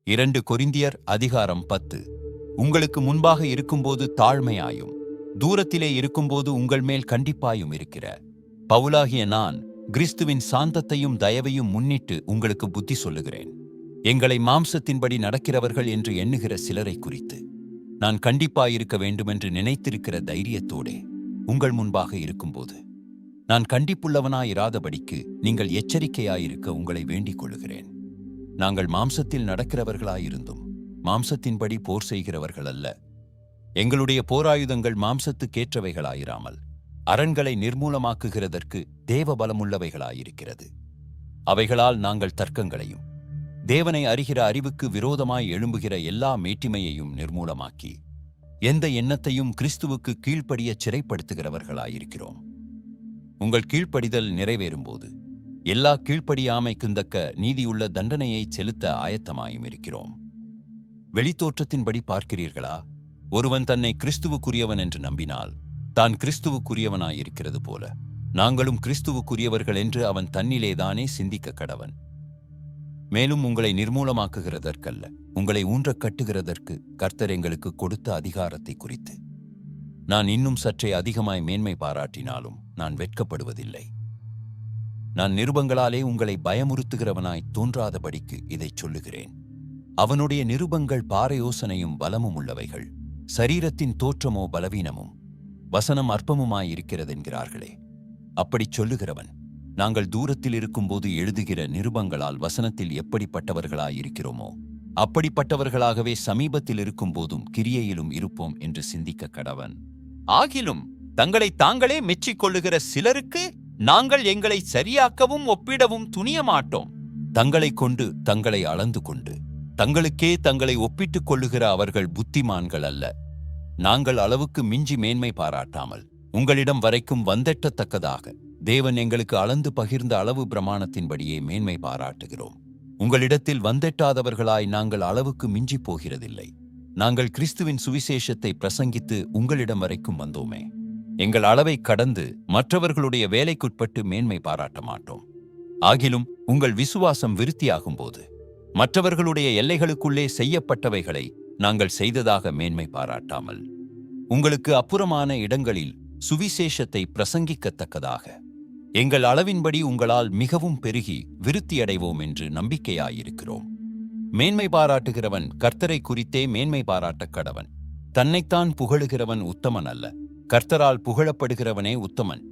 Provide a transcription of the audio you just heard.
2 கொரிந்தியர் அதிகாரம் 10. உங்களுக்கு முன்பாக இருக்கும்போது தாழ்மையாயும் தூரத்திலே இருக்கும்போது உங்கள் மேல் கண்டிப்பாயும் இருக்கிற பவுலாகிய நான் கிறிஸ்துவின் சாந்தத்தையும் தயவையும் முன்னிட்டு உங்களுக்கு புத்தி சொல்லுகிறேன். எங்களை மாம்சத்தின்படி நடக்கிறவர்கள் என்று எண்ணுகிற சிலரை குறித்து நான் கண்டிப்பாயிருக்க வேண்டுமென்று நினைத்திருக்கிற தைரியத்தோடே உங்கள் முன்பாக இருக்கும்போது நான் கண்டிப்புள்ளவனாயிராதபடிக்கு நீங்கள் எச்சரிக்கையாயிருக்க உங்களை வேண்டிக் கொள்ளுகிறேன். நாங்கள் மாம்சத்தில் நடக்கிறவர்களாயிருந்தும் மாம்சத்தின்படி போர் செய்கிறவர்கள் அல்ல. எங்களுடைய போராயுதங்கள் மாம்சத்துக்கேற்றவைகளாயிராமல் அரண்களை நிர்மூலமாக்குகிறதற்கு தேவ பலமுள்ளவைகளாயிருக்கிறது. அவைகளால் நாங்கள் தர்க்கங்களையும் தேவனை அறிகிற அறிவுக்கு விரோதமாய் எழும்புகிற எல்லா மேட்டிமையையும் நிர்மூலமாக்கி எந்த எண்ணத்தையும் கிறிஸ்துவுக்கு கீழ்ப்படிய சிறைப்படுத்துகிறவர்களாயிருக்கிறோம். உங்கள் கீழ்ப்படிதல் நிறைவேறும்போது எல்லா கீழ்ப்படியாமைக்குந்தக்க நீதியுள்ள தண்டனையை செலுத்த ஆயத்தமாயும் இருக்கிறோம். வெளித்தோற்றத்தின்படி பார்க்கிறீர்களா? ஒருவன் தன்னை கிறிஸ்துவுக்குரியவன் என்று நம்பினால் தான் கிறிஸ்துவுக்குரியவனாயிருக்கிறது போல நாங்களும் கிறிஸ்துவுக்குரியவர்கள் என்று அவன் தன்னிலேதானே சிந்திக்க கடவன். மேலும் உங்களை நிர்மூலமாக்குகிறதற்கல்ல, உங்களை ஊன்றக் கட்டுகிறதற்கு கர்த்தர் எங்களுக்கு கொடுத்த அதிகாரத்தை குறித்து நான் இன்னும் சற்றே அதிகமாய் மேன்மை பாராட்டினாலும் நான் வெட்கப்படுவதில்லை. நான் நிருபங்களாலே உங்களை பயமுறுத்துகிறவனாய் தோன்றாதபடிக்கு இதைச் சொல்லுகிறேன். அவனுடைய நிருபங்கள் பாரயோசனையும் பலமும் உள்ளவைகள், சரீரத்தின் தோற்றமோ பலவீனமும் வசனம் அற்பமுமாயிருக்கிறதென்கிறார்களே. அப்படிச் சொல்லுகிறவன் நாங்கள் தூரத்தில் இருக்கும்போது எழுதுகிற நிருபங்களால் வசனத்தில் எப்படிப்பட்டவர்களாயிருக்கிறோமோ அப்படிப்பட்டவர்களாகவே சமீபத்தில் இருக்கும்போதும் கிரியையிலும் இருப்போம் என்று சிந்திக்க கடவன். ஆகிலும் தங்களை தாங்களே மெச்சிக் கொள்ளுகிற சிலருக்கு நாங்கள் எங்களை சரியாக்கவும் ஒப்பிடவும் துணிய மாட்டோம். தங்களை கொண்டு தங்களை அளந்து கொண்டு தங்களுக்கே தங்களை ஒப்பிட்டுக் கொள்ளுகிற அவர்கள் புத்திமான்கள் அல்ல. நாங்கள் அளவுக்கு மிஞ்சி மேன்மை பாராட்டாமல் உங்களிடம் வரைக்கும் வந்தெட்டத்தக்கதாக தேவன் எங்களுக்கு அளந்து பகிர்ந்த அளவு பிரமாணத்தின்படியே மேன்மை பாராட்டுகிறோம். உங்களிடத்தில் வந்தெட்டாதவர்களாய் நாங்கள் அளவுக்கு மிஞ்சி போகிறதில்லை. நாங்கள் கிறிஸ்துவின் சுவிசேஷத்தை பிரசங்கித்து உங்களிடம் வரைக்கும் வந்தோமே. எங்கள் அளவை கடந்து மற்றவர்களுடைய வேலைக்குட்பட்டு மேன்மை பாராட்ட மாட்டோம். ஆகிலும் உங்கள் விசுவாசம் விருத்தியாகும்போது மற்றவர்களுடைய எல்லைகளுக்குள்ளே செய்யப்பட்டவைகளை நாங்கள் செய்ததாக மேன்மை பாராட்டாமல் உங்களுக்கு அப்புறமான இடங்களில் சுவிசேஷத்தை பிரசங்கிக்கத்தக்கதாக எங்கள் அளவின்படி உங்களால் மிகவும் பெருகி விருத்தியடைவோம் என்று நம்பிக்கையாயிருக்கிறோம். மேன்மை பாராட்டுகிறவன் கர்த்தரை குறித்தே மேன்மை பாராட்டக் கடவன். தன்னைத்தான் புகழுகிறவன் உத்தமன் அல்ல, கர்த்தரால் புகழப்படுகிறவனே உத்தமன்.